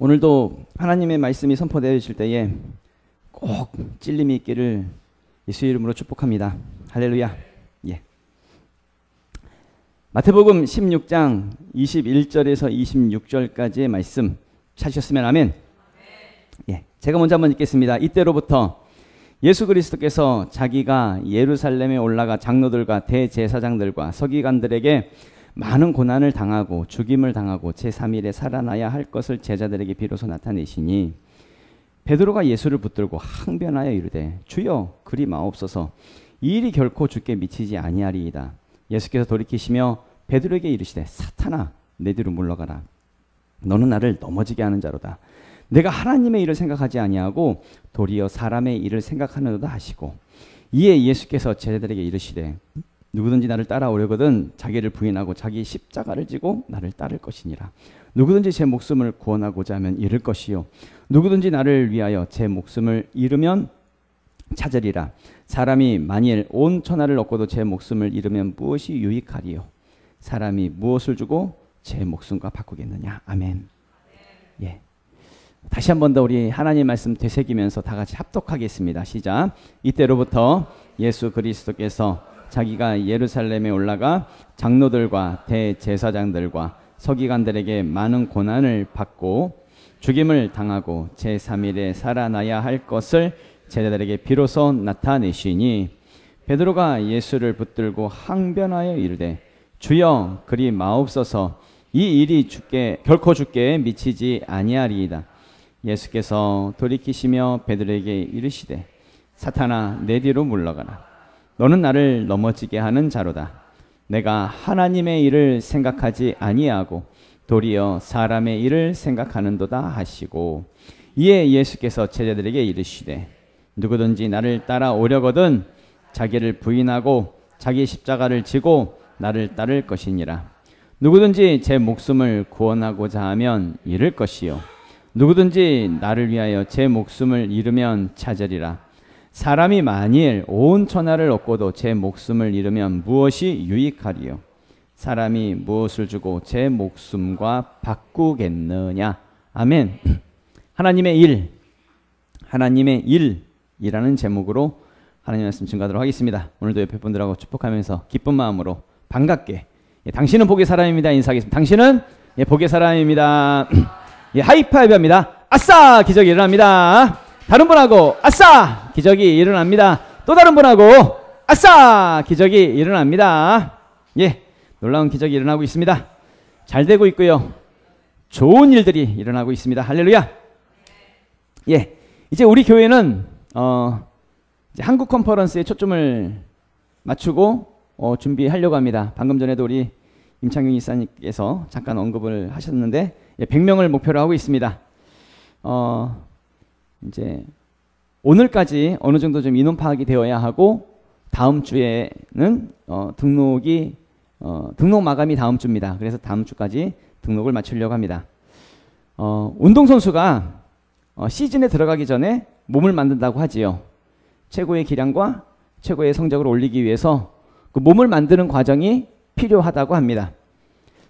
오늘도 하나님의 말씀이 선포되어질 때에 꼭 찔림이 있기를 예수의 이름으로 축복합니다. 할렐루야. 예. 마태복음 16장 21절에서 26절까지의 말씀 찾으셨으면 아멘. 예. 제가 먼저 한번 읽겠습니다. 이때로부터 예수 그리스도께서 자기가 예루살렘에 올라가 장로들과 대제사장들과 서기관들에게 많은 고난을 당하고 죽임을 당하고 제3일에 살아나야 할 것을 제자들에게 비로소 나타내시니 베드로가 예수를 붙들고 항변하여 이르되 주여 그리 마옵소서 이 일이 결코 주께 미치지 아니하리이다. 예수께서 돌이키시며 베드로에게 이르시되 사탄아 내 뒤로 물러가라. 너는 나를 넘어지게 하는 자로다. 내가 하나님의 일을 생각하지 아니하고 도리어 사람의 일을 생각하는도다 하시고 이에 예수께서 제자들에게 이르시되 누구든지 나를 따라오려거든 자기를 부인하고 자기 십자가를 지고 나를 따를 것이니라. 누구든지 제 목숨을 구원하고자 하면 잃을 것이요 누구든지 나를 위하여 제 목숨을 잃으면 찾으리라. 사람이 만일 온 천하를 얻고도 제 목숨을 잃으면 무엇이 유익하리요? 사람이 무엇을 주고 제 목숨과 바꾸겠느냐? 아멘. 예. 다시 한 번 더 우리 하나님 말씀 되새기면서 다 같이 합독하겠습니다. 시작. 이때로부터 예수 그리스도께서 자기가 예루살렘에 올라가 장로들과 대제사장들과 서기관들에게 많은 고난을 받고 죽임을 당하고 제3일에 살아나야 할 것을 제자들에게 비로소 나타내시니 베드로가 예수를 붙들고 항변하여 이르되 주여 그리 마옵소서 이 일이 결코 주께 미치지 아니하리이다. 예수께서 돌이키시며 베드로에게 이르시되 사탄아 내 뒤로 물러가라. 너는 나를 넘어지게 하는 자로다. 내가 하나님의 일을 생각하지 아니하고 도리어 사람의 일을 생각하는도다 하시고 이에 예수께서 제자들에게 이르시되 누구든지 나를 따라오려거든 자기를 부인하고 자기 십자가를 지고 나를 따를 것이니라. 누구든지 제 목숨을 구원하고자 하면 잃을 것이요 누구든지 나를 위하여 제 목숨을 잃으면 찾으리라. 사람이 만일 온 천하를 얻고도 제 목숨을 잃으면 무엇이 유익하리요? 사람이 무엇을 주고 제 목숨과 바꾸겠느냐? 아멘. 하나님의 일이라는 제목으로 하나님의 말씀 증거하도록 하겠습니다. 오늘도 옆에 분들하고 축복하면서 기쁜 마음으로 반갑게 당신은 복의 사람입니다. 인사하겠습니다. 당신은 복의 사람입니다. 하이파이브 합니다. 아싸! 기적이 일어납니다. 다른 분하고 아싸! 기적이 일어납니다. 또 다른 분하고 아싸! 기적이 일어납니다. 예, 놀라운 기적이 일어나고 있습니다. 잘 되고 있고요. 좋은 일들이 일어나고 있습니다. 할렐루야. 예, 이제 우리 교회는 이제 한국 컨퍼런스에 초점을 맞추고 준비하려고 합니다. 방금 전에도 우리 임창균 이사님께서 잠깐 언급을 하셨는데 100명을 목표로 하고 있습니다. 이제 오늘까지 어느 정도 좀 인원 파악이 되어야 하고 다음 주에는 등록 마감이 다음 주입니다. 그래서 다음 주까지 등록을 마치려고 합니다. 운동선수가 시즌에 들어가기 전에 몸을 만든다고 하지요. 최고의 기량과 최고의 성적을 올리기 위해서 그 몸을 만드는 과정이 필요하다고 합니다.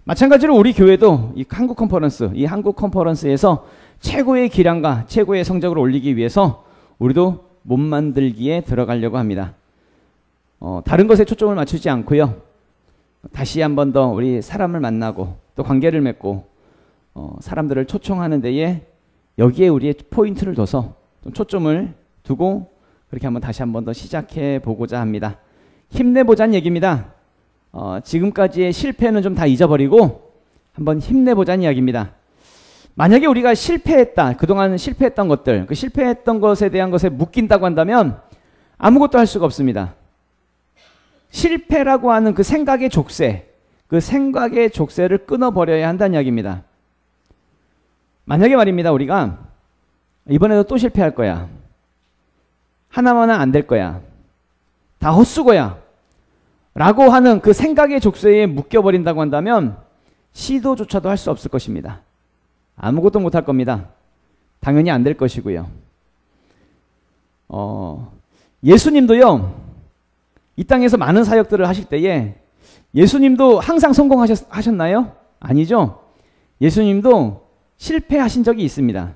마찬가지로 우리 교회도 이 한국 컨퍼런스에서 최고의 기량과 최고의 성적을 올리기 위해서 우리도 몸 만들기에 들어가려고 합니다. 다른 것에 초점을 맞추지 않고요. 다시 한 번 더 우리 사람을 만나고 또 관계를 맺고 사람들을 초청하는 데에 여기에 우리의 포인트를 둬서 좀 초점을 두고 그렇게 한번 다시 한 번 더 시작해 보고자 합니다. 힘내보자는 얘기입니다. 지금까지의 실패는 좀 다 잊어버리고 한번 힘내보자는 이야기입니다. 만약에 우리가 실패했다, 그동안 실패했던 것들, 그 실패했던 것에 대한 것에 묶인다고 한다면 아무것도 할 수가 없습니다. 실패라고 하는 그 생각의 족쇄를 끊어버려야 한다는 이야기입니다. 만약에 말입니다, 우리가 이번에도 또 실패할 거야. 하나만은 안 될 거야. 다 헛수고야. 라고 하는 그 생각의 족쇄에 묶여버린다고 한다면 시도조차도 할 수 없을 것입니다. 아무것도 못할 겁니다. 당연히 안 될 것이고요. 예수님도요, 이 땅에서 많은 사역들을 하실 때에 예수님도 항상 성공하셨나요? 아니죠. 예수님도 실패하신 적이 있습니다.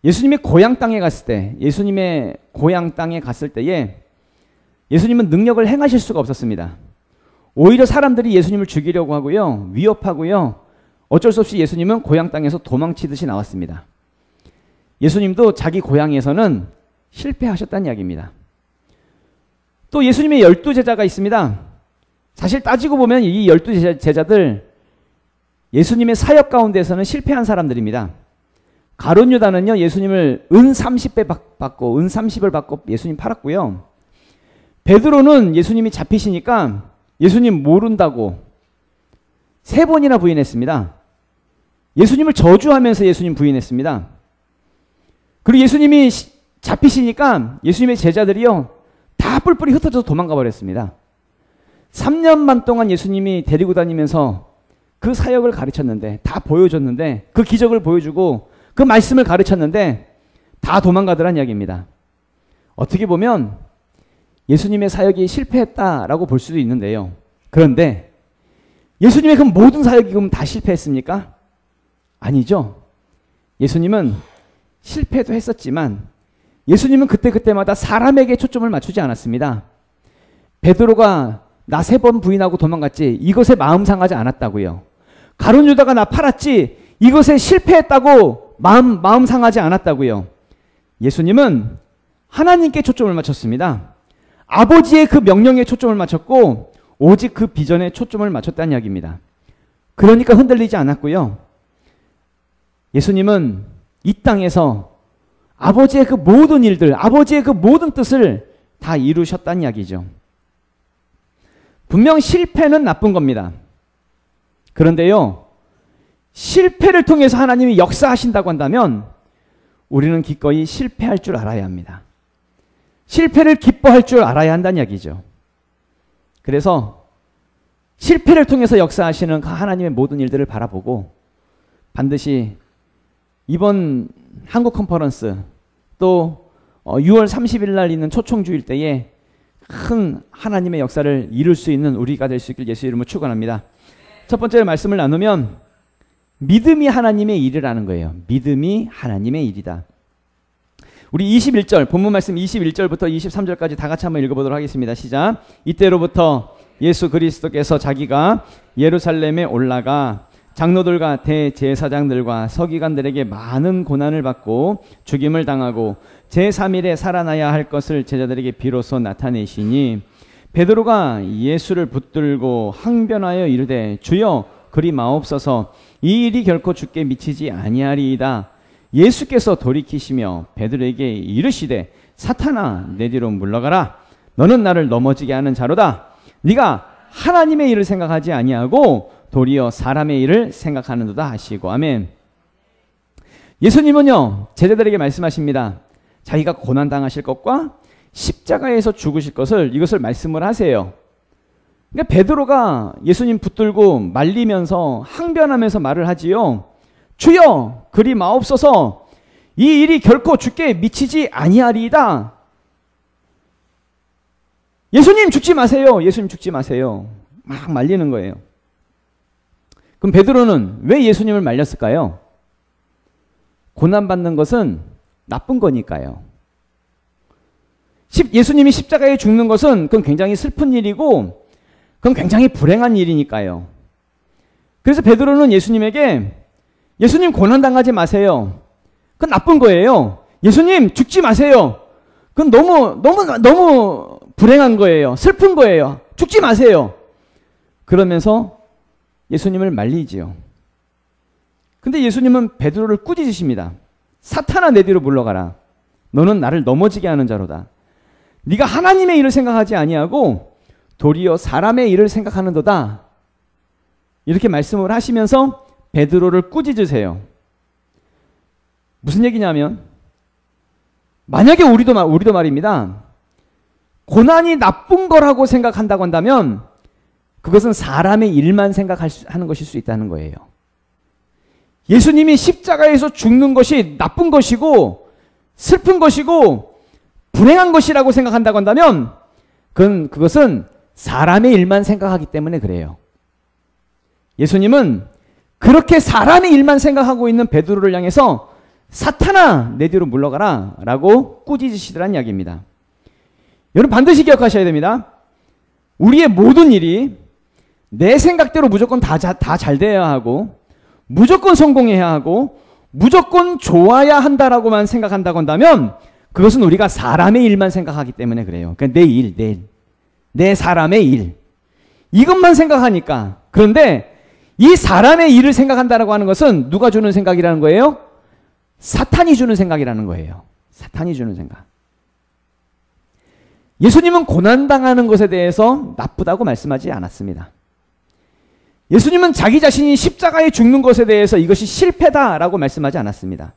예수님의 고향 땅에 갔을 때, 예수님의 고향 땅에 갔을 때에 예수님은 능력을 행하실 수가 없었습니다. 오히려 사람들이 예수님을 죽이려고 하고요, 위협하고요, 어쩔 수 없이 예수님은 고향 땅에서 도망치듯이 나왔습니다. 예수님도 자기 고향에서는 실패하셨다는 이야기입니다. 또 예수님의 12제자가 있습니다. 사실 따지고 보면 이 12제자들 예수님의 사역 가운데서는 실패한 사람들입니다. 가룟 유다는요, 예수님을 은 30배 받고 은 30을 받고 예수님 팔았고요. 베드로는 예수님이 잡히시니까 예수님 모른다고 3번이나 부인했습니다. 예수님을 저주하면서 예수님 부인했습니다. 그리고 예수님이 잡히시니까 예수님의 제자들이요, 다 뿔뿔이 흩어져서 도망가 버렸습니다. 3년 반 동안 예수님이 데리고 다니면서 그 사역을 가르쳤는데, 다 보여줬는데, 그 기적을 보여주고 그 말씀을 가르쳤는데 다 도망가더란 이야기입니다. 어떻게 보면 예수님의 사역이 실패했다라고 볼 수도 있는데요. 그런데 예수님의 그 모든 사역이 그럼 다 실패했습니까? 아니죠. 예수님은 실패도 했었지만 예수님은 그때마다 사람에게 초점을 맞추지 않았습니다. 베드로가 나 3번 부인하고 도망갔지 이것에 마음 상하지 않았다고요. 가룟 유다가 나 팔았지 이것에 실패했다고 마음 상하지 않았다고요. 예수님은 하나님께 초점을 맞췄습니다. 아버지의 그 명령에 초점을 맞췄고 오직 그 비전에 초점을 맞췄다는 이야기입니다. 그러니까 흔들리지 않았고요. 예수님은 이 땅에서 아버지의 그 모든 일들, 아버지의 그 모든 뜻을 다 이루셨다는 이야기죠. 분명 실패는 나쁜 겁니다. 그런데요, 실패를 통해서 하나님이 역사하신다고 한다면 우리는 기꺼이 실패할 줄 알아야 합니다. 실패를 기뻐할 줄 알아야 한다는 이야기죠. 그래서 실패를 통해서 역사하시는 그 하나님의 모든 일들을 바라보고 반드시 이번 한국 컨퍼런스 또 6월 30일 날 있는 초청주일 때에 큰 하나님의 역사를 이룰 수 있는 우리가 될 수 있길 예수 이름으로 축원합니다. 첫 번째 말씀을 나누면 믿음이 하나님의 일이라는 거예요. 믿음이 하나님의 일이다. 우리 21절 본문 말씀 21절부터 23절까지 다 같이 한번 읽어보도록 하겠습니다. 시작. 이때로부터 예수 그리스도께서 자기가 예루살렘에 올라가 장로들과 대제사장들과 서기관들에게 많은 고난을 받고 죽임을 당하고 제3일에 살아나야 할 것을 제자들에게 비로소 나타내시니 베드로가 예수를 붙들고 항변하여 이르되 주여 그리 마옵소서 이 일이 결코 주께 미치지 아니하리이다. 예수께서 돌이키시며 베드로에게 이르시되 사탄아 내 뒤로 물러가라. 너는 나를 넘어지게 하는 자로다. 네가 하나님의 일을 생각하지 아니하고 도리어 사람의 일을 생각하는도다 하시고. 아멘. 예수님은요 제자들에게 말씀하십니다. 자기가 고난당하실 것과 십자가에서 죽으실 것을 이것을 말씀을 하세요. 그러니까 베드로가 예수님 붙들고 말리면서 항변하면서 말을 하지요. 주여 그리 마옵소서 이 일이 결코 주께 미치지 아니하리이다. 예수님 죽지 마세요. 예수님 죽지 마세요. 막 말리는 거예요. 그럼 베드로는 왜 예수님을 말렸을까요? 고난받는 것은 나쁜 거니까요. 예수님이 십자가에 죽는 것은 그건 굉장히 슬픈 일이고 그건 굉장히 불행한 일이니까요. 그래서 베드로는 예수님에게 예수님 고난당하지 마세요. 그건 나쁜 거예요. 예수님 죽지 마세요. 그건 너무 불행한 거예요. 슬픈 거예요. 죽지 마세요. 그러면서 예수님을 말리지요. 근데 예수님은 베드로를 꾸짖으십니다. 사탄아 내 뒤로 물러가라. 너는 나를 넘어지게 하는 자로다. 네가 하나님의 일을 생각하지 아니하고 도리어 사람의 일을 생각하는도다. 이렇게 말씀을 하시면서 베드로를 꾸짖으세요. 무슨 얘기냐면 만약에 우리도 말입니다. 고난이 나쁜 거라고 생각한다고 한다면 그것은 사람의 일만 생각하는 것일 수 있다는 거예요. 예수님이 십자가에서 죽는 것이 나쁜 것이고 슬픈 것이고 불행한 것이라고 생각한다고 한다면 그것은 사람의 일만 생각하기 때문에 그래요. 예수님은 그렇게 사람의 일만 생각하고 있는 베드로를 향해서 사탄아 내 뒤로 물러가라 라고 꾸짖으시더란 이야기입니다. 여러분 반드시 기억하셔야 됩니다. 우리의 모든 일이 내 생각대로 무조건 다 잘 돼야 하고 무조건 성공해야 하고 무조건 좋아야 한다라고만 생각한다고 한다면 그것은 우리가 사람의 일만 생각하기 때문에 그래요. 그러니까 내 사람의 일 이것만 생각하니까. 그런데 이 사람의 일을 생각한다라고 하는 것은 누가 주는 생각이라는 거예요? 사탄이 주는 생각이라는 거예요. 사탄이 주는 생각. 예수님은 고난당하는 것에 대해서 나쁘다고 말씀하지 않았습니다. 예수님은 자기 자신이 십자가에 죽는 것에 대해서 이것이 실패다라고 말씀하지 않았습니다.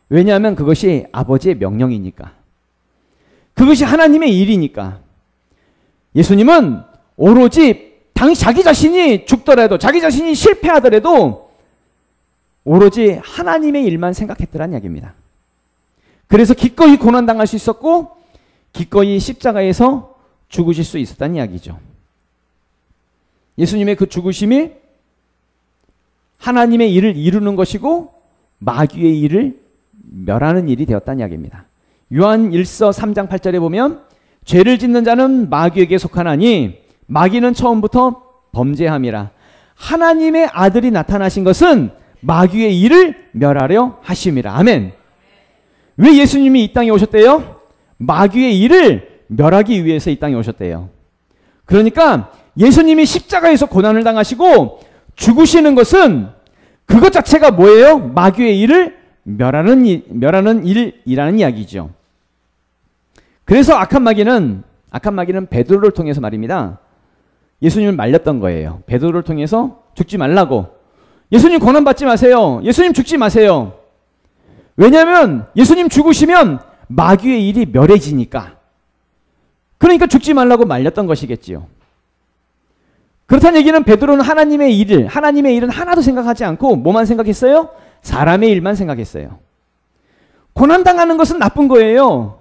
왜냐하면 그것이 아버지의 명령이니까. 그것이 하나님의 일이니까. 예수님은 오로지 자기 자신이 죽더라도 자기 자신이 실패하더라도 오로지 하나님의 일만 생각했더란 이야기입니다. 그래서 기꺼이 고난당할 수 있었고 기꺼이 십자가에서 죽으실 수 있었다는 이야기죠. 예수님의 그 죽으심이 하나님의 일을 이루는 것이고 마귀의 일을 멸하는 일이 되었다는 이야기입니다. 요한 1서 3장 8절에 보면 죄를 짓는 자는 마귀에게 속하나니 마귀는 처음부터 범죄함이라. 하나님의 아들이 나타나신 것은 마귀의 일을 멸하려 하심이라. 아멘. 왜 예수님이 이 땅에 오셨대요? 마귀의 일을 멸하기 위해서 이 땅에 오셨대요. 그러니까 예수님이 십자가에서 고난을 당하시고 죽으시는 것은 그것 자체가 뭐예요? 마귀의 일을 멸하는 일이라는 이야기죠. 그래서 악한 마귀는 베드로를 통해서 말입니다. 예수님을 말렸던 거예요. 베드로를 통해서 죽지 말라고. 예수님 고난받지 마세요. 예수님 죽지 마세요. 왜냐하면 예수님 죽으시면 마귀의 일이 멸해지니까. 그러니까 죽지 말라고 말렸던 것이겠지요. 그렇다는 얘기는 베드로는 하나님의 일은 하나도 생각하지 않고 뭐만 생각했어요? 사람의 일만 생각했어요. 고난당하는 것은 나쁜 거예요.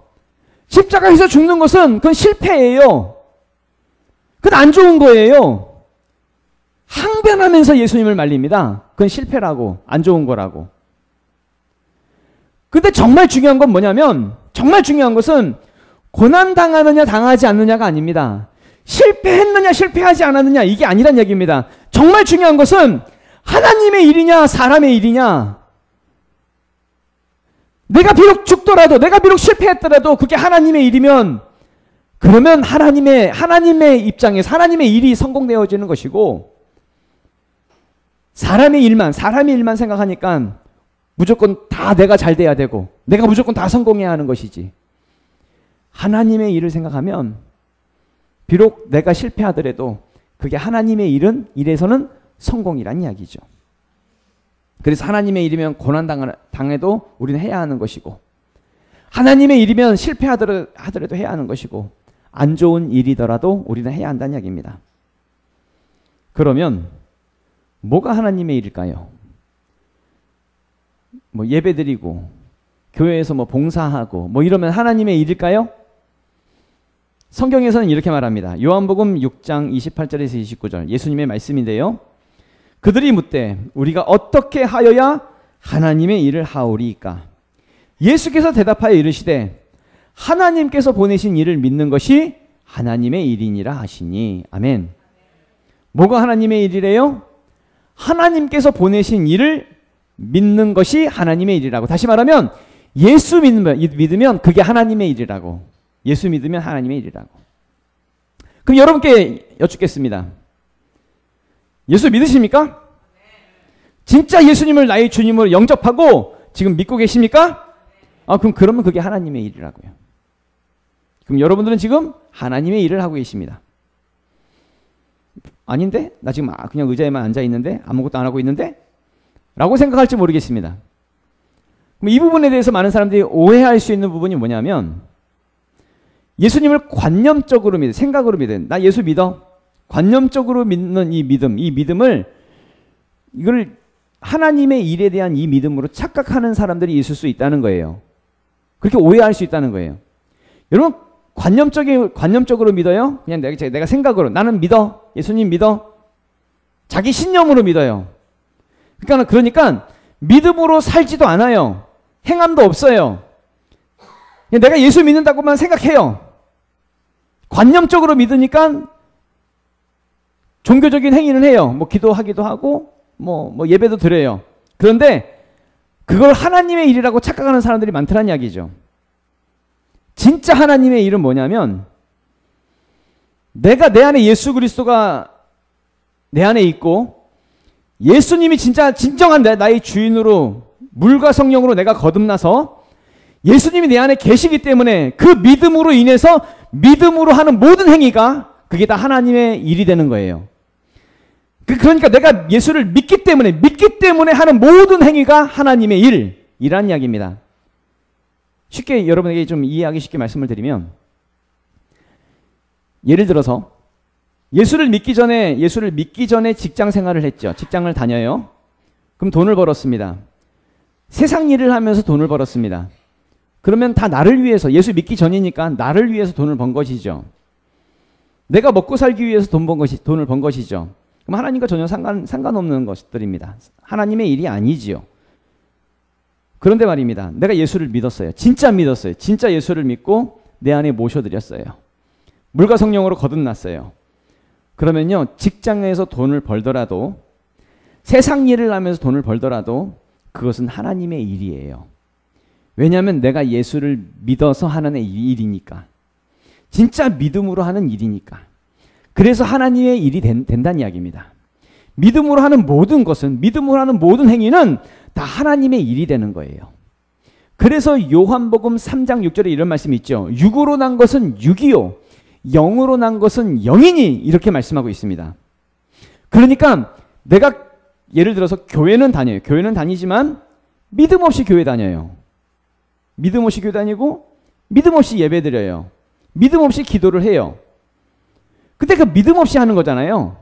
십자가에서 죽는 것은 그건 실패예요. 그건 안 좋은 거예요. 항변하면서 예수님을 말립니다. 그건 실패라고, 안 좋은 거라고. 근데 정말 중요한 건 뭐냐면, 정말 중요한 것은 고난당하느냐 당하지 않느냐가 아닙니다. 실패했느냐 실패하지 않았느냐 이게 아니란 얘기입니다. 정말 중요한 것은 하나님의 일이냐 사람의 일이냐. 내가 비록 죽더라도 내가 비록 실패했더라도 그게 하나님의 일이면 그러면 하나님의 입장에서 하나님의 일이 성공되어지는 것이고 사람의 일만 생각하니까 무조건 다 내가 잘 돼야 되고 내가 무조건 다 성공해야 하는 것이지. 하나님의 일을 생각하면 비록 내가 실패하더라도 그게 하나님의 일에서는 성공이란 이야기죠. 그래서 하나님의 일이면 고난당해도 우리는 해야 하는 것이고 하나님의 일이면 실패하더라도 해야 하는 것이고 안 좋은 일이더라도 우리는 해야 한다는 이야기입니다. 그러면 뭐가 하나님의 일일까요? 뭐 예배드리고 교회에서 뭐 봉사하고 뭐 이러면 하나님의 일일까요? 성경에서는 이렇게 말합니다. 요한복음 6장 28절에서 29절 예수님의 말씀인데요. 그들이 묻되 우리가 어떻게 하여야 하나님의 일을 하오리이까? 예수께서 대답하여 이르시되 하나님께서 보내신 일을 믿는 것이 하나님의 일이니라 하시니. 아멘. 뭐가 하나님의 일이래요? 하나님께서 보내신 일을 믿는 것이 하나님의 일이라고. 다시 말하면 예수 믿으면 그게 하나님의 일이라고. 예수 믿으면 하나님의 일이라고. 그럼 여러분께 여쭙겠습니다. 예수 믿으십니까? 진짜 예수님을 나의 주님으로 영접하고 지금 믿고 계십니까? 그러면 그게 하나님의 일이라고요. 그럼 여러분들은 지금 하나님의 일을 하고 계십니다. 아닌데? 나 지금 그냥 의자에만 앉아 있는데 아무것도 안 하고 있는데? 라고 생각할지 모르겠습니다. 그럼 이 부분에 대해서 많은 사람들이 오해할 수 있는 부분이 뭐냐면 예수님을 관념적으로 믿어, 생각으로 믿어. 나 예수 믿어. 관념적으로 믿는 이 믿음을 이걸 하나님의 일에 대한 이 믿음으로 착각하는 사람들이 있을 수 있다는 거예요. 그렇게 오해할 수 있다는 거예요. 여러분 관념적으로 믿어요? 그냥 내가 생각으로 나는 믿어. 예수님 믿어. 자기 신념으로 믿어요. 그러니까 믿음으로 살지도 않아요. 행함도 없어요. 내가 예수 믿는다고만 생각해요. 관념적으로 믿으니까 종교적인 행위는 해요. 뭐 기도하기도 하고 뭐 예배도 드려요. 그런데 그걸 하나님의 일이라고 착각하는 사람들이 많다는 이야기죠. 진짜 하나님의 일은 뭐냐면 내가 내 안에 예수 그리스도가 내 안에 있고 예수님이 진짜 진정한 나의 주인으로 물과 성령으로 내가 거듭나서 예수님이 내 안에 계시기 때문에 그 믿음으로 인해서 믿음으로 하는 모든 행위가 그게 다 하나님의 일이 되는 거예요. 그러니까 내가 예수를 믿기 때문에 하는 모든 행위가 하나님의 일이라는 이야기입니다. 쉽게 여러분에게 좀 이해하기 쉽게 말씀을 드리면 예를 들어서 예수를 믿기 전에 직장 생활을 했죠. 직장을 다녀요. 그럼 돈을 벌었습니다. 세상 일을 하면서 돈을 벌었습니다. 그러면 다 나를 위해서, 예수 믿기 전이니까 나를 위해서 돈을 번 것이죠. 내가 먹고 살기 위해서 돈을 번 것이죠. 그럼 하나님과 전혀 상관없는 것들입니다. 하나님의 일이 아니지요. 그런데 말입니다. 내가 예수를 믿었어요. 진짜 믿었어요. 진짜 예수를 믿고 내 안에 모셔드렸어요. 물과 성령으로 거듭났어요. 그러면요, 직장에서 돈을 벌더라도, 세상 일을 하면서 돈을 벌더라도 그것은 하나님의 일이에요. 왜냐하면 내가 예수를 믿어서 하는 일이니까. 진짜 믿음으로 하는 일이니까. 그래서 하나님의 일이 된다는 이야기입니다. 믿음으로 하는 모든 것은, 믿음으로 하는 모든 행위는 다 하나님의 일이 되는 거예요. 그래서 요한복음 3장 6절에 이런 말씀이 있죠. 육으로 난 것은 육이요, 영으로 난 것은 영이니, 이렇게 말씀하고 있습니다. 그러니까 내가 예를 들어서 교회는 다녀요. 교회는 다니지만 믿음 없이 교회 다녀요. 믿음 없이 교회 다니고 믿음 없이 예배 드려요. 믿음 없이 기도를 해요. 근데 그 믿음 없이 하는 거잖아요.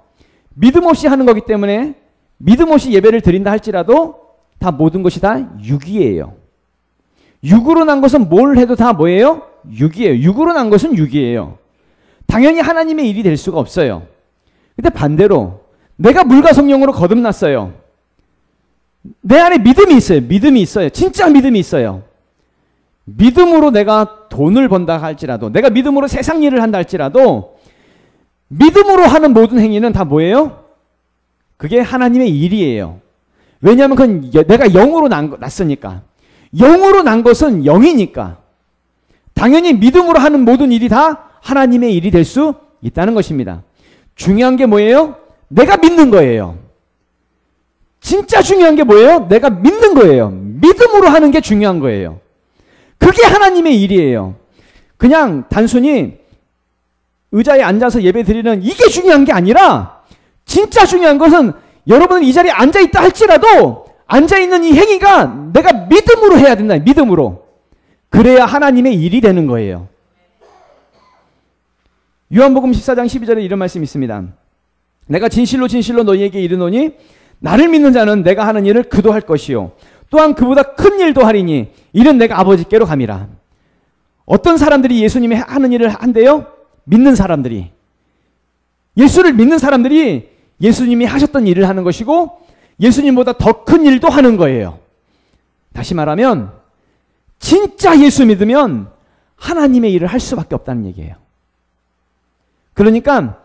믿음 없이 하는 거기 때문에 믿음 없이 예배를 드린다 할지라도 다 모든 것이 다 육이에요. 육으로 난 것은 뭘 해도 다 뭐예요? 육이에요. 육으로 난 것은 육이에요. 당연히 하나님의 일이 될 수가 없어요. 근데 반대로 내가 물과 성령으로 거듭났어요. 내 안에 믿음이 있어요. 믿음이 있어요. 진짜 믿음이 있어요. 믿음으로 내가 돈을 번다 할지라도, 내가 믿음으로 세상 일을 한다 할지라도 믿음으로 하는 모든 행위는 다 뭐예요? 그게 하나님의 일이에요. 왜냐하면 그건 내가 영으로 났으니까. 영으로 난 것은 영이니까. 당연히 믿음으로 하는 모든 일이 다 하나님의 일이 될 수 있다는 것입니다. 중요한 게 뭐예요? 내가 믿는 거예요. 진짜 중요한 게 뭐예요? 내가 믿는 거예요. 믿음으로 하는 게 중요한 거예요. 그게 하나님의 일이에요. 그냥 단순히 의자에 앉아서 예배 드리는 이게 중요한 게 아니라 진짜 중요한 것은 여러분은 이 자리에 앉아있다 할지라도 앉아있는 이 행위가 내가 믿음으로 해야 된다. 믿음으로. 그래야 하나님의 일이 되는 거예요. 요한복음 14장 12절에 이런 말씀이 있습니다. 내가 진실로 진실로 너희에게 이르노니 나를 믿는 자는 내가 하는 일을 그도 할 것이요 또한 그보다 큰 일도 하리니 이는 내가 아버지께로 감이라. 어떤 사람들이 예수님이 하는 일을 한대요? 믿는 사람들이. 예수를 믿는 사람들이 예수님이 하셨던 일을 하는 것이고 예수님보다 더 큰 일도 하는 거예요. 다시 말하면 진짜 예수 믿으면 하나님의 일을 할 수밖에 없다는 얘기예요. 그러니까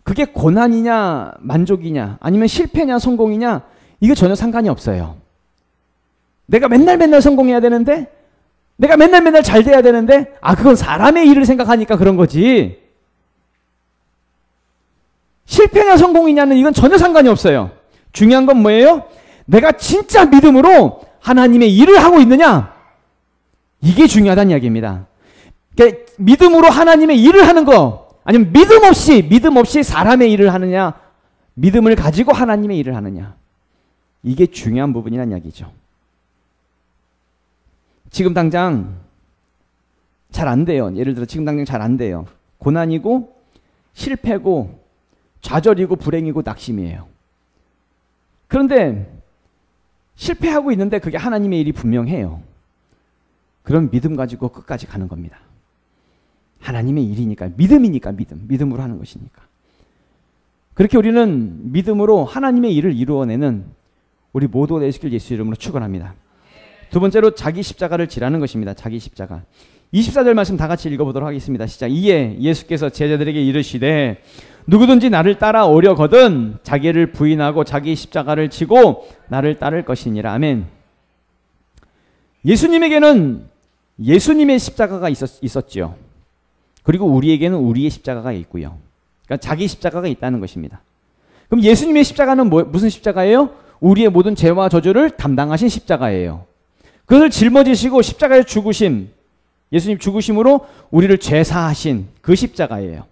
그게 고난이냐 만족이냐 아니면 실패냐 성공이냐 이게 전혀 상관이 없어요. 내가 맨날 성공해야 되는데, 내가 맨날 잘 돼야 되는데, 그건 사람의 일을 생각하니까 그런 거지. 실패냐 성공이냐는 이건 전혀 상관이 없어요. 중요한 건 뭐예요? 내가 진짜 믿음으로 하나님의 일을 하고 있느냐? 이게 중요하다는 이야기입니다. 그러니까 믿음으로 하나님의 일을 하는 거, 아니면 믿음 없이 사람의 일을 하느냐, 믿음을 가지고 하나님의 일을 하느냐. 이게 중요한 부분이라는 이야기죠. 지금 당장 잘 안 돼요. 예를 들어 지금 당장 잘 안 돼요. 고난이고 실패고 좌절이고 불행이고 낙심이에요. 그런데 실패하고 있는데 그게 하나님의 일이 분명해요. 그럼 믿음 가지고 끝까지 가는 겁니다. 하나님의 일이니까, 믿음이니까, 믿음으로 하는 것이니까. 그렇게 우리는 믿음으로 하나님의 일을 이루어내는 우리 모두가 예수 이름으로 축원합니다. 두 번째로 자기 십자가를 지라는 것입니다. 자기 십자가. 24절 말씀 다 같이 읽어보도록 하겠습니다. 시작. 이에 예수께서 제자들에게 이르시되 누구든지 나를 따라오려거든 자기를 부인하고 자기 십자가를 지고 나를 따를 것이니라. 아멘. 예수님에게는 예수님의 십자가가 있었지요. 그리고 우리에게는 우리의 십자가가 있고요. 그러니까 자기 십자가가 있다는 것입니다. 그럼 예수님의 십자가는 무슨 십자가예요? 우리의 모든 죄와 저주를 담당하신 십자가예요. 그것을 짊어지시고 십자가에 죽으심, 예수님 죽으심으로 우리를 죄사하신 그 십자가예요.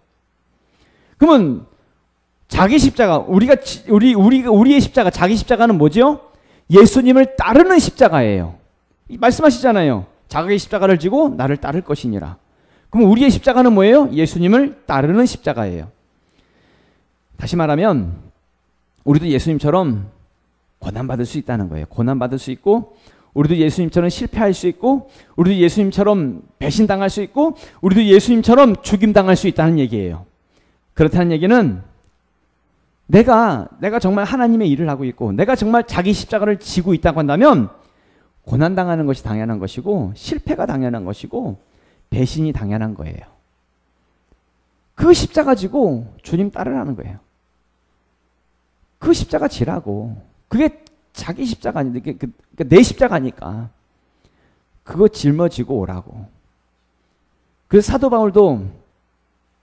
그러면 자기 십자가, 우리의 십자가, 자기 십자가는 뭐죠? 예수님을 따르는 십자가예요. 말씀하시잖아요. 자기 십자가를 지고 나를 따를 것이니라. 그럼 우리의 십자가는 뭐예요? 예수님을 따르는 십자가예요. 다시 말하면 우리도 예수님처럼 고난받을 수 있다는 거예요. 고난받을 수 있고, 우리도 예수님처럼 실패할 수 있고, 우리도 예수님처럼 배신당할 수 있고, 우리도 예수님처럼 죽임당할 수 있다는 얘기예요. 그렇다는 얘기는 내가 정말 하나님의 일을 하고 있고, 내가 정말 자기 십자가를 지고 있다고 한다면 고난당하는 것이 당연한 것이고, 실패가 당연한 것이고, 배신이 당연한 거예요. 그 십자가 지고 주님 따르라는 거예요. 그 십자가 지라고. 그게 자기 십자가 아닌데, 그러니까 내 십자가니까 그거 짊어지고 오라고. 그래서 사도 바울도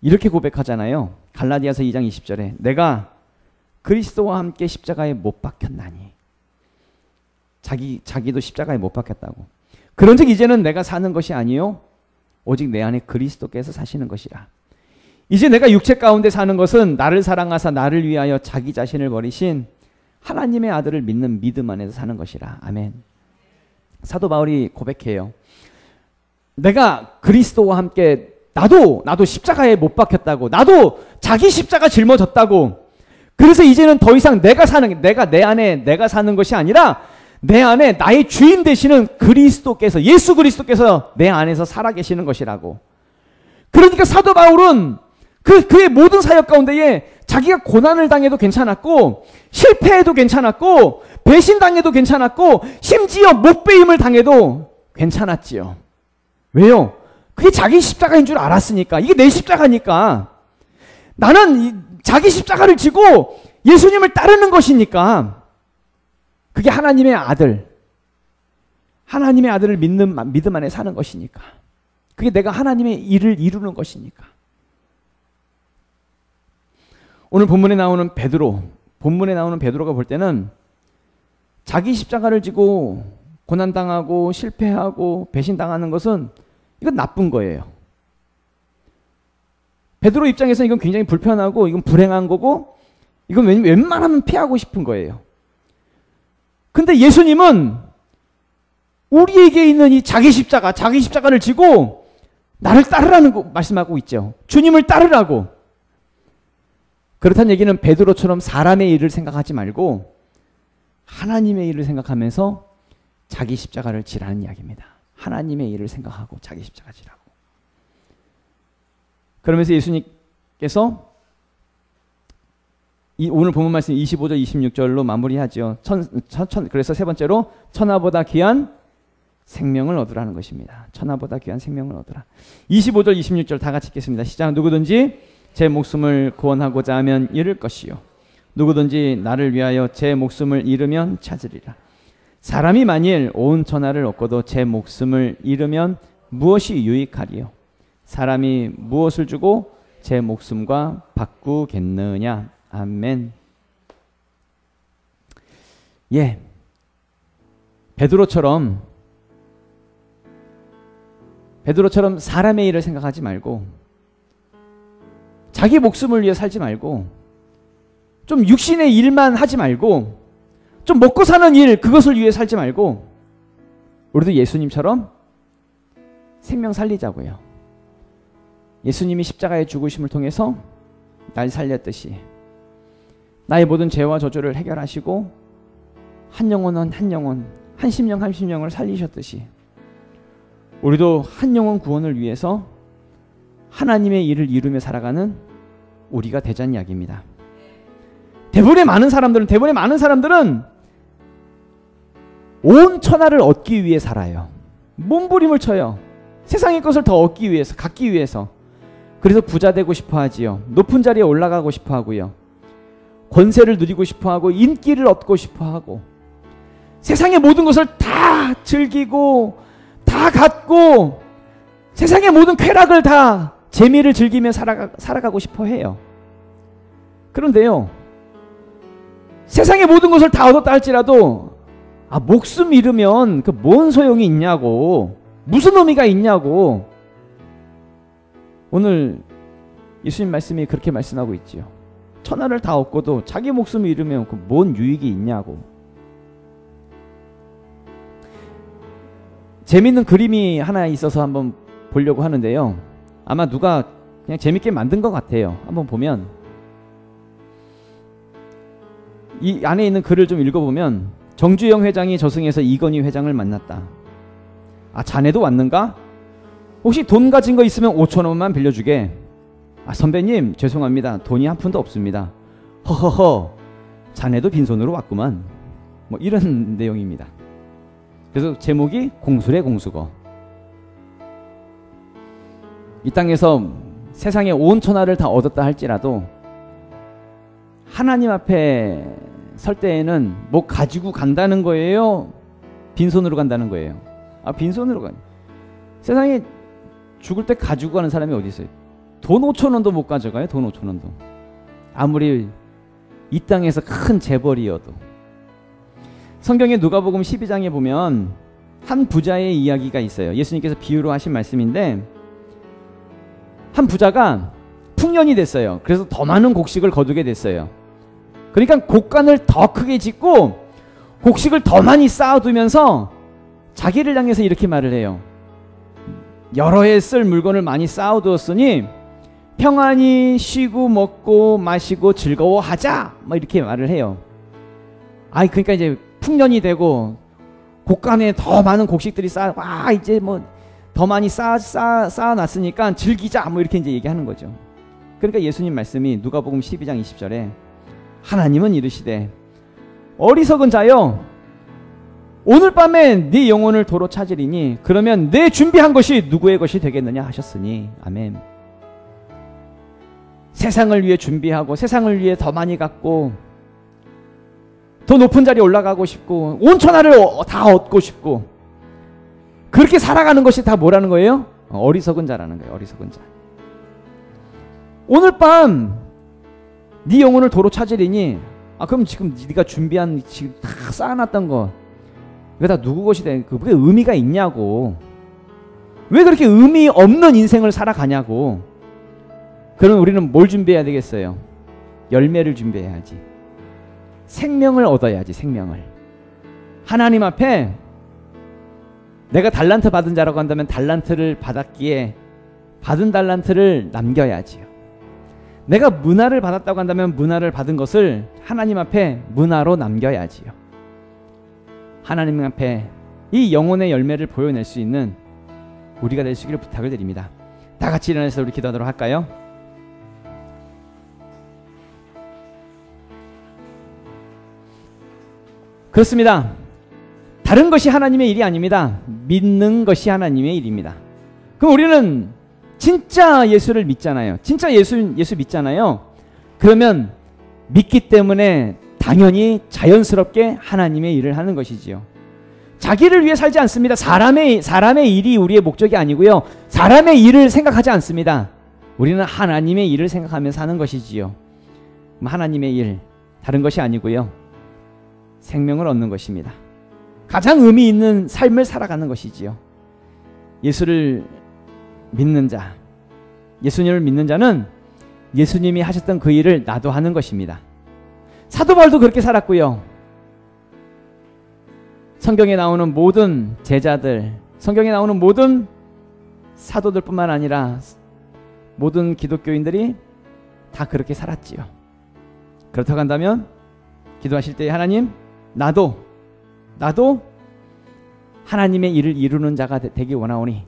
이렇게 고백하잖아요. 갈라디아서 2장 20절에 내가 그리스도와 함께 십자가에 못 박혔나니. 자기도 십자가에 못 박혔다고. 그런즉 이제는 내가 사는 것이 아니요 오직 내 안에 그리스도께서 사시는 것이라. 이제 내가 육체 가운데 사는 것은 나를 사랑하사 나를 위하여 자기 자신을 버리신 하나님의 아들을 믿는 믿음 안에서 사는 것이라. 아멘. 사도 바울이 고백해요. 내가 그리스도와 함께 나도 십자가에 못 박혔다고. 나도 자기 십자가 짊어졌다고. 그래서 이제는 더 이상 내가 내 안에 내가 사는 것이 아니라 내 안에 나의 주인 되시는 그리스도께서, 예수 그리스도께서 내 안에서 살아계시는 것이라고. 그러니까 사도 바울은 그의 모든 사역 가운데에 자기가 고난을 당해도 괜찮았고, 실패해도 괜찮았고, 배신당해도 괜찮았고, 심지어 목베임을 당해도 괜찮았지요. 왜요? 그게 자기 십자가인 줄 알았으니까. 이게 내 십자가니까. 나는 자기 십자가를 지고 예수님을 따르는 것이니까. 그게 하나님의 아들, 하나님의 아들을 믿는 믿음 안에 사는 것이니까. 그게 내가 하나님의 일을 이루는 것이니까. 오늘 본문에 나오는 베드로가 볼 때는 자기 십자가를 지고 고난당하고 실패하고 배신당하는 것은 이건 나쁜 거예요. 베드로 입장에서는 이건 굉장히 불편하고 이건 불행한 거고 이건 웬만하면 피하고 싶은 거예요. 근데 예수님은 우리에게 있는 이 자기 십자가를 지고 나를 따르라는 거 말씀하고 있죠. 주님을 따르라고. 그렇다는 얘기는 베드로처럼 사람의 일을 생각하지 말고 하나님의 일을 생각하면서 자기 십자가를 지라는 이야기입니다. 하나님의 일을 생각하고 자기 십자가 지라고. 그러면서 예수님께서 오늘 본문 말씀 25절 26절로 마무리하죠. 그래서 세 번째로 천하보다 귀한 생명을 얻으라는 것입니다. 천하보다 귀한 생명을 얻으라. 25절 26절 다 같이 읽겠습니다. 시작. 누구든지 제 목숨을 구원하고자 하면 잃을 것이요 누구든지 나를 위하여 제 목숨을 잃으면 찾으리라. 사람이 만일 온 천하를 얻고도 제 목숨을 잃으면 무엇이 유익하리요? 사람이 무엇을 주고 제 목숨과 바꾸겠느냐? 아멘. 예, 베드로처럼 사람의 일을 생각하지 말고 자기 목숨을 위해 살지 말고 좀 육신의 일만 하지 말고 좀 먹고 사는 일 그것을 위해 살지 말고 우리도 예수님처럼 생명 살리자고요. 예수님이 십자가의 죽으심을 통해서 날 살렸듯이 나의 모든 죄와 저주를 해결하시고 한 영혼은 한 영혼, 한 심령 한 심령을 살리셨듯이 우리도 한 영혼 구원을 위해서 하나님의 일을 이루며 살아가는 우리가 되자는 이야기입니다. 대부분의 많은 사람들은 온 천하를 얻기 위해 살아요. 몸부림을 쳐요. 세상의 것을 더 얻기 위해서, 갖기 위해서. 그래서 부자 되고 싶어 하지요. 높은 자리에 올라가고 싶어 하고요. 권세를 누리고 싶어 하고 인기를 얻고 싶어 하고 세상의 모든 것을 다 즐기고 다 갖고 세상의 모든 쾌락을 다 재미를 즐기며 살아가고 싶어 해요. 그런데요, 세상의 모든 것을 다 얻었다 할지라도 목숨 잃으면 그 뭔 소용이 있냐고, 무슨 의미가 있냐고. 오늘 예수님 말씀이 그렇게 말씀하고 있지요. 천하를 다 얻고도 자기 목숨을 잃으면 그 뭔 유익이 있냐고. 재밌는 그림이 하나 있어서 한번 보려고 하는데요. 아마 누가 그냥 재밌게 만든 것 같아요. 한번 보면 이 안에 있는 글을 좀 읽어보면, 정주영 회장이 저승에서 이건희 회장을 만났다. 자네도 왔는가? 혹시 돈 가진 거 있으면 5천 원만 빌려주게. 선배님 죄송합니다. 돈이 한 푼도 없습니다. 허허허, 자네도 빈손으로 왔구만. 뭐 이런 내용입니다. 그래서 제목이 공수래 공수거. 이 땅에서 세상의 온 천하를 다 얻었다 할지라도 하나님 앞에 설 때에는 뭐 가지고 간다는 거예요? 빈손으로 간다는 거예요? 빈손으로 가요. 세상에 죽을 때 가지고 가는 사람이 어디 있어요? 돈 5천 원도 못 가져가요. 돈 5천 원도. 아무리 이 땅에서 큰 재벌이어도. 성경의 누가복음 12장에 보면 한 부자의 이야기가 있어요. 예수님께서 비유로 하신 말씀인데, 한 부자가 풍년이 됐어요. 그래서 더 많은 곡식을 거두게 됐어요. 그러니까 곡간을 더 크게 짓고 곡식을 더 많이 쌓아두면서 자기를 향해서 이렇게 말을 해요. 여러 해 쓸 물건을 많이 쌓아두었으니 평안히 쉬고 먹고 마시고 즐거워하자, 뭐 이렇게 말을 해요. 그러니까 이제 풍년이 되고 곡간에 더 많은 곡식들이 이제 뭐 더 많이 쌓아놨으니까 즐기자, 뭐 이렇게 이제 얘기하는 거죠. 그러니까 예수님 말씀이 누가복음 12장 20절에 하나님은 이르시되 어리석은 자여, 오늘 밤에 네 영혼을 도로 찾으리니 그러면 내 준비한 것이 누구의 것이 되겠느냐 하셨으니. 아멘. 세상을 위해 준비하고 세상을 위해 더 많이 갖고 더 높은 자리에 올라가고 싶고 온 천하를 다 얻고 싶고 그렇게 살아가는 것이 다 뭐라는 거예요? 어리석은 자라는 거예요. 어리석은 자. 오늘 밤 네 영혼을 도로 찾으리니 그럼 지금 네가 준비한, 지금 다 쌓아놨던 거 이거 다 누구 것이 돼? 그게 의미가 있냐고. 왜 그렇게 의미 없는 인생을 살아가냐고. 그럼 우리는 뭘 준비해야 되겠어요? 열매를 준비해야지. 생명을 얻어야지. 생명을. 하나님 앞에 내가 달란트 받은 자라고 한다면 달란트를 받았기에 받은 달란트를 남겨야지요. 내가 문화를 받았다고 한다면 문화를 받은 것을 하나님 앞에 문화로 남겨야지요. 하나님 앞에 이 영혼의 열매를 보여낼 수 있는 우리가 될 수 있기를 부탁을 드립니다. 다 같이 일어나서 우리 기도하도록 할까요? 그렇습니다. 다른 것이 하나님의 일이 아닙니다. 믿는 것이 하나님의 일입니다. 그럼 우리는 진짜 예수를 믿잖아요. 진짜 예수 믿잖아요. 그러면 믿기 때문에 당연히 자연스럽게 하나님의 일을 하는 것이지요. 자기를 위해 살지 않습니다. 사람의 일이 우리의 목적이 아니고요. 사람의 일을 생각하지 않습니다. 우리는 하나님의 일을 생각하며 사는 것이지요. 하나님의 일, 다른 것이 아니고요. 생명을 얻는 것입니다. 가장 의미 있는 삶을 살아가는 것이지요. 예수를 믿는 자, 예수님을 믿는 자는 예수님이 하셨던 그 일을 나도 하는 것입니다. 사도 바울도 그렇게 살았고요. 성경에 나오는 모든 제자들, 성경에 나오는 모든 사도들뿐만 아니라 모든 기독교인들이 다 그렇게 살았지요. 그렇다고 한다면 기도하실 때 하나님, 나도 하나님의 일을 이루는 자가 되기 원하오니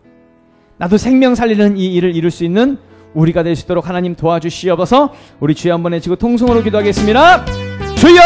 나도 생명 살리는 이 일을 이룰 수 있는 우리가 될 수 있도록 하나님 도와주시옵소서. 우리 주여 한번 외치고 통성으로 기도하겠습니다. 주여!